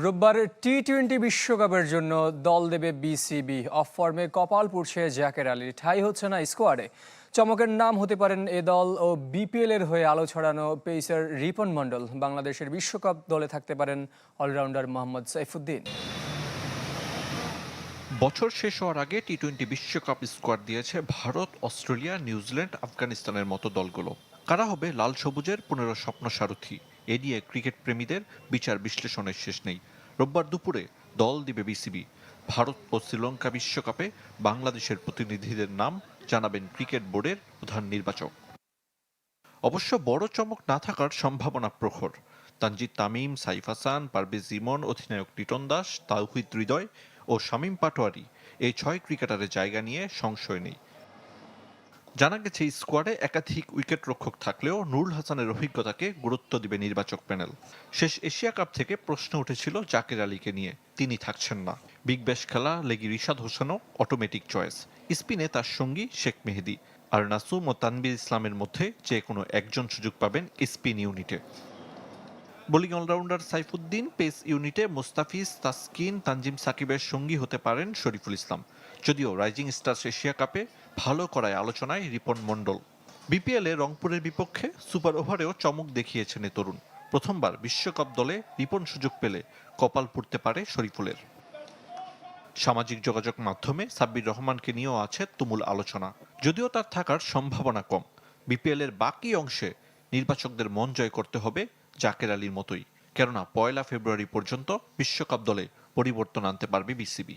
রোববার টি-20 বিশ্বকাপের জন্য দল দেবে বিসিবি। অফ ফর্মে কপাল পুড়ছে জাকের আলী, ঠাঁই হচ্ছে না স্কোয়াডে। চমকের নাম হতে পারেন এ দল ও বিপিএল এর হয়ে আলো ছড়ানো পেসার রিপন মণ্ডল। বাংলাদেশের বিশ্বকাপ দলে থাকতে পারেন অলরাউন্ডার মোহাম্মদ সাইফুদ্দিন। বছর শেষ হওয়ার আগে টি-20 বিশ্বকাপ স্কোয়াড দিয়েছে ভারত, অস্ট্রেলিয়া, নিউজিল্যান্ড, আফগানিস্তানের মতো দলগুলো। কারা হবে লাল সবুজের 15 স্বপ্ন সারথি, এ নিয়ে ক্রিকেট প্রেমীদের বিচার বিশ্লেষণের শেষ নেই। রোববার দুপুরে দল দিবে বিসিবি। ভারত ও শ্রীলঙ্কা বিশ্বকাপে বাংলাদেশের প্রতিনিধিদের নাম জানাবেন ক্রিকেট বোর্ডের প্রধান নির্বাচক। অবশ্য বড় চমক না থাকার সম্ভাবনা প্রখর। তানজিদ তামিম, সাইফ হাসান, পারভেজ ইমন, অধিনায়ক লিটন দাস, তাওহিদ হৃদয় ও শামীম পাটোয়ারি, এই 6 ক্রিকেটারের জায়গা নিয়ে সংশয় নেই। জানা গেছে স্কোয়াডে একাধিক উইকেটরক্ষক থাকলেও নুরুল হাসানের অভিজ্ঞতাকে গুরুত্ব দিবে নির্বাচক প্যানেল। শেষ এশিয়া কাপ থেকে প্রশ্ন উঠেছিল জাকের আলীকে নিয়ে, তিনি থাকছেন না। বিগ ব্যাশ খেলা লেগি রিশাদ হোসেনও অটোমেটিক চয়েস। স্পিনে তার সঙ্গী শেখ মেহেদী আর নাসুম ও তানভীর ইসলামের মধ্যে যে কোনো একজন সুযোগ পাবেন স্পিন ইউনিটে। বোলিং অলরাউন্ডার সাইফুদ্দিন, পেস ইউনিটে মুস্তাফিজ, তাসকিন, তানজিম সাকিবের সঙ্গী হতে পারেন শরীফুল ইসলাম। যদিও রাইজিং স্টার্স এশিয়া কাপে ভালো করায় আলোচনায় রিপন মণ্ডল। বিপিএলে রংপুরের বিপক্ষে সুপার ওভারেও চমক দেখিয়েছেন এ তরুণ। প্রথমবার বিশ্বকাপ দলে রিপন সুযোগ পেলে কপাল পুড়তে পারে শরীফুলের। সামাজিক যোগাযোগ মাধ্যমে সাব্বির রহমানকে নিয়েও আছে তুমুল আলোচনা, যদিও তার থাকার সম্ভাবনা কম। বিপিএল এর বাকি অংশে নির্বাচকদের মন জয় করতে হবে জাকের আলীর মতোই, কেননা 1 ফেব্রুয়ারি পর্যন্ত বিশ্বকাপ দলে পরিবর্তন আনতে পারবে বিসিবি।